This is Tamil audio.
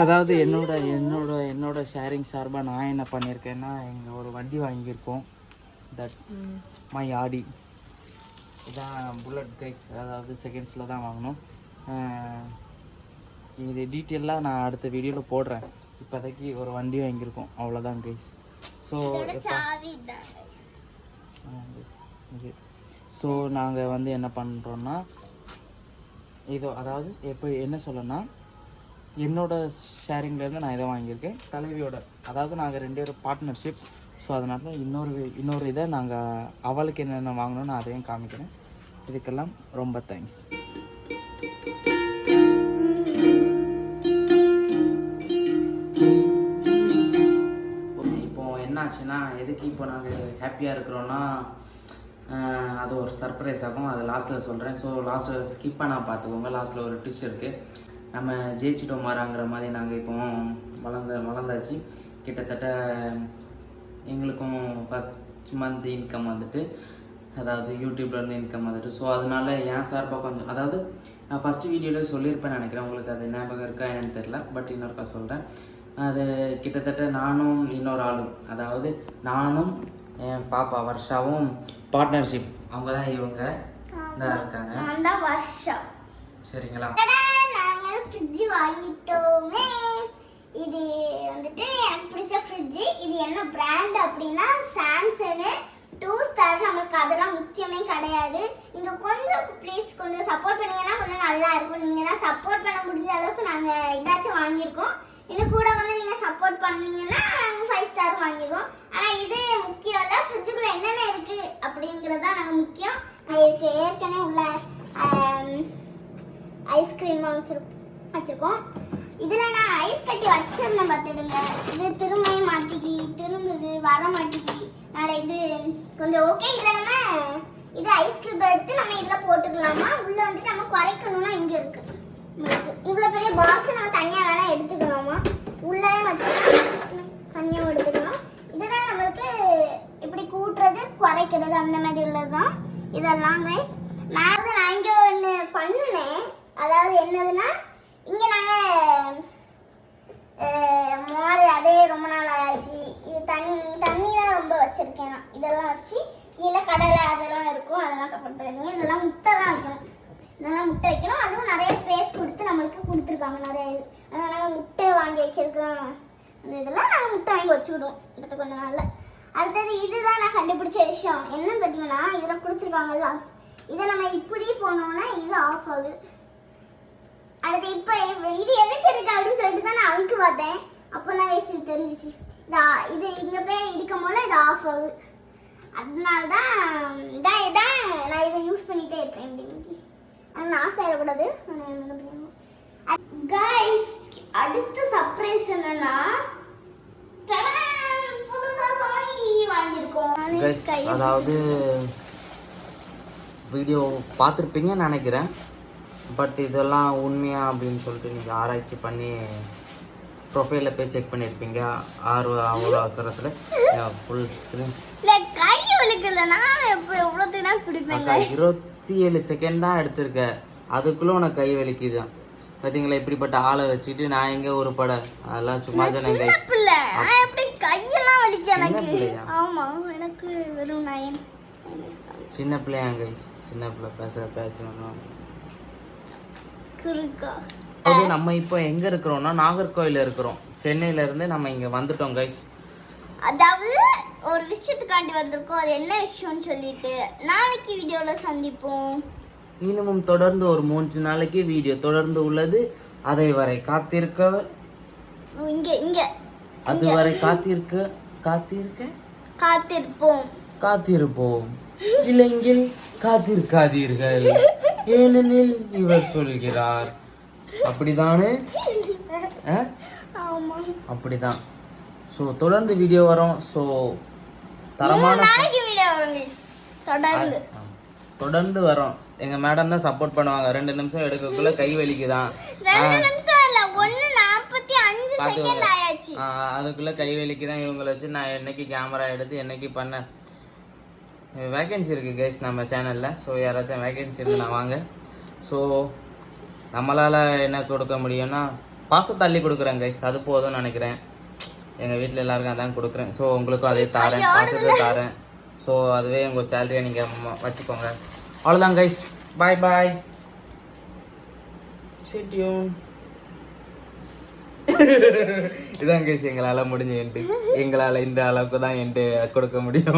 அதாவது என்னோட ஷேரிங் சார்பாக நான் என்ன பண்ணியிருக்கேன்னா இங்கே ஒரு வண்டி வாங்கியிருக்கோம். தட்ஸ் மை ஆடி. இதான் புல்லட் கைஸ். அதாவது செகண்ட்ஸில் தான் வாங்கினோம். இது டீட்டெயிலாக நான் அடுத்த வீடியோவில் போடுறேன். இப்போதைக்கு ஒரு வண்டி வாங்கியிருக்கோம், அவ்வளோதான் கைஸ். ஸோ நாங்கள் வந்து என்ன பண்ணுறோன்னா அதாவது எப்போ என்ன சொல்லணும்னா என்னோட ஷேரிங்லேருந்து நான் இதை வாங்கியிருக்கேன் தலைவியோட. அதாவது நாங்கள் 2 பேரும் பார்ட்னர்ஷிப். ஸோ அதனால் இன்னொரு இதை நாங்கள் அவளுக்கு என்னென்ன வாங்கணும்னு நான் அதையும் காமிக்கிறேன். இதுக்கெல்லாம் ரொம்ப தேங்க்ஸ். இப்போது என்னாச்சுன்னா எதுக்கு இப்போ நாங்கள் ஹாப்பியாக இருக்கிறோன்னா அது ஒரு சர்ப்ரைஸ் ஆகும். அது லாஸ்ட்டில் சொல்கிறேன். ஸோ லாஸ்ட்டில் ஸ்கிப் பண்ணால் பார்த்துக்கோங்க. லாஸ்ட்டில் ஒரு ட்விஸ்ட் இருக்குது. நம்ம ஜெயிச்சிட்டோம் மாறாங்கிற மாதிரி நாங்கள் இப்போ வளர்ந்தாச்சு. கிட்டத்தட்ட எங்களுக்கும் ஃபஸ்ட் மந்த் இன்கம் வந்துட்டு, அதாவது யூடியூப்லேருந்து இன்கம் வந்துட்டு. ஸோ அதனால என் சார்பாக கொஞ்சம், அதாவது நான் ஃபஸ்ட்டு வீடியோவில் சொல்லியிருப்பேன்னு நினைக்கிறேன். உங்களுக்கு அது ஞாபகம் இருக்கா என்னன்னு தெரில, பட் இன்னொருக்கா சொல்கிறேன். அது கிட்டத்தட்ட நானும் இன்னொரு ஆளும், அதாவது நானும் என் பாப்பா வர்ஷாவும் பார்ட்னர்ஷிப். அவங்க தான் இவங்க தான் இருக்காங்க. வர்ஷா சரிங்களா? நாங்கள் ஃப்ரிட்ஜ் வாங்கிட்டோமே. இது வந்துட்டு எனக்கு பிடிச்ச ஃப்ரிட்ஜ். இது என்ன பிராண்ட் அப்படின்னா சாம்சங் 2 ஸ்டார். நம்மளுக்கு அதெல்லாம் முக்கியமே கிடையாது. நீங்கள் கொஞ்சம் ப்ளீஸ் கொஞ்சம் சப்போர்ட் பண்ணீங்கன்னா கொஞ்சம் நல்லா இருக்கும். நீங்கள் தான் சப்போர்ட் பண்ண முடிஞ்ச அளவுக்கு நாங்கள் இதாச்சும் வாங்கியிருக்கோம். இன்னும் கூட வந்து நீங்கள் சப்போர்ட் பண்ணீங்கன்னா 5 ஸ்டார் வாங்கிடுவோம். ஆனால் இது முக்கியம் இல்லை, ஃப்ரிட்ஜுக்குள்ளே என்னென்ன இருக்குது அப்படிங்கிறது தான் நாங்கள் முக்கியம். இதுக்கு ஏற்கனவே உள்ள ஐஸ்கிரீம் வச்சுருக்கோம். இதில் நான் ஐஸ் கட்டி வச்சிருந்தேன் பார்த்துடுங்க. இது திரும்ப மாட்டிக்கி திரும்புது, வர மாட்டிக்கி. அதனால் இது கொஞ்சம் ஓகே. இதில் நம்ம இது ஐஸ் கியூப் எடுத்து நம்ம இதில் போட்டுக்கலாமா? உள்ளே வந்துட்டு நம்ம குறைக்கணும்னா இங்கே இருக்குது. இவ்வளோ பெரிய பாக்ஸ் நம்ம தனியாக வேணால் எடுத்துக்கலாமா? உள்ளே வச்சு தனியாக எடுத்துக்கலாம். இதுதான் நம்மளுக்கு இப்படி கூட்டுறது குறைக்கிறது அந்த மாதிரி உள்ளது தான் இதெல்லாம் கைஸ். நான் இங்கே ஒன்று பண்ணினேன். அதாவது என்னதுன்னா, இங்கே நாங்கள் அதே ரொம்ப நாள் ஆச்சு. இது தண்ணி தான் ரொம்ப வச்சுருக்கேன் நான். இதெல்லாம் வச்சு கீழே கடலை அதெல்லாம் இருக்கும், அதெல்லாம் கப்பல். இதெல்லாம் முட்டை தான் வைக்கணும். இதெல்லாம் முட்டை வைக்கணும். அதுவும் நிறைய ஸ்பேஸ் கொடுத்து நம்மளுக்கு கொடுத்துருக்காங்க நிறைய இது. அதனால் நாங்கள் முட்டை வாங்கி வைக்கிறதுக்கு அந்த இதெல்லாம் நாங்கள் முட்டை வாங்கி வச்சுக்கிடுவோம் கிட்ட கொஞ்சம் நாளில். அடுத்தது இதுதான் நான் கண்டுபிடிச்ச விஷயம். என்ன பார்த்தீங்கன்னா, இதெல்லாம் கொடுத்துருக்காங்கல்ல, இதை நம்ம இப்படி போனோம்னா இது ஆஃப் ஆகுது. அடுத்து இப்போ இது எதுக்கு இருக்கு அப்படின்னு சொல்லிட்டு தான் நான் அமுக்கு பார்த்தேன். அப்போ தான் இது தெரிஞ்சிச்சு. இது இங்கே போய் இடிக்கும் போல இது ஆஃப் ஆகுது. அதனால தான் இதான் நான் இதை யூஸ் பண்ணிகிட்டே இருப்பேன். இப்படி ஆனால் நான் ஆசைப்படக்கூடாது. கைஸ், அடுத்த சர்ப்ரைஸ் என்னன்னா, அதாவது வீடியோ பார்த்துருப்பீங்கன்னு நினைக்கிறேன். பட் இதெல்லாம் உண்மையா அப்படின்னு சொல்லிட்டு நீங்கள் ஆராய்ச்சி பண்ணி ப்ரொஃபைலில் போய் செக் பண்ணியிருப்பீங்க. அவ்வளோ அவசரத்தில் ஃபுல் ஸ்க்ரீன் 27 செகண்ட் தான் எடுத்திருக்க. அதுக்குள்ளே உனக்கு கை வலிக்குதான். பார்த்தீங்களா? இப்படிப்பட்ட ஆளை வச்சுட்டு நான் எங்கே ஒரு படம் அதெல்லாம் சும்மா சொன்னேன். சின்ன பிள்ளையா கைஸ்? சின்ன பிள்ளை பேசணும். நம்ம இப்போ எங்க இருக்கிறோம்னா நாகர்கோவில் இருக்கிறோம். சென்னையில இருந்து நம்ம இங்க வந்துட்டோம் கைஸ். அதாவது ஒரு விஷயத்துக்காண்டி வந்திருக்கோம். அது என்ன விஷயம்னு சொல்லிட்டு நாளைக்கு வீடியோல சந்திப்போம். இன்னமும் தொடர்ந்து ஒரு 3 நாளைக்கு வீடியோ தொடர்ந்து உள்ளது. அதை வரை காத்திருக்கவர் இங்க அதுவரை காத்திருப்போம். இல்லைங்கில் காத்திருக்காதீர்கள், ஏனெனில் இவர் சொல்கிறார். அப்படிதானே? அப்படிதான். ஸோ தொடர்ந்து வீடியோ வரும். ஸோ தரமான தொடர்ந்து வரும். எங்க மேடம் தான் சப்போர்ட் பண்ணுவாங்க. 2 நிமிஷம் எடுக்கக்குள்ள கை வலிக்குதான். அதுக்குள்ள கை வலிக்குதான். இவங்களை வச்சு நான் என்னைக்கு கேமரா எடுத்து என்னைக்கு பண்ண. வேகன்சி இருக்கு கைஸ் நம்ம சேனல்ல. ஸோ யாராச்சும் வேகன்சி இருக்கு நான் வாங்க. ஸோ நம்மளால் என்ன கொடுக்க முடியும்னா பாசத்தை தள்ளி கொடுக்குறேன் கைஸ், அது போதும்னு நினைக்கிறேன். எங்கள் வீட்டில் எல்லாருக்கும் அதான் கொடுக்குறேன். ஸோ உங்களுக்கும் அதே தாரேன், பாசத்தை தாரேன். ஸோ அதுவே உங்கள் சேலரியை நீங்கள் வச்சுக்கோங்க. அவ்வளோதான் கைஸ், பாய் பாய். சிட்யூன். இதான் கைஸ் எங்களால் முடிஞ்ச எண்டு. எங்களால் இந்த அளவுக்கு தான் எண்டு கொடுக்க முடியும்.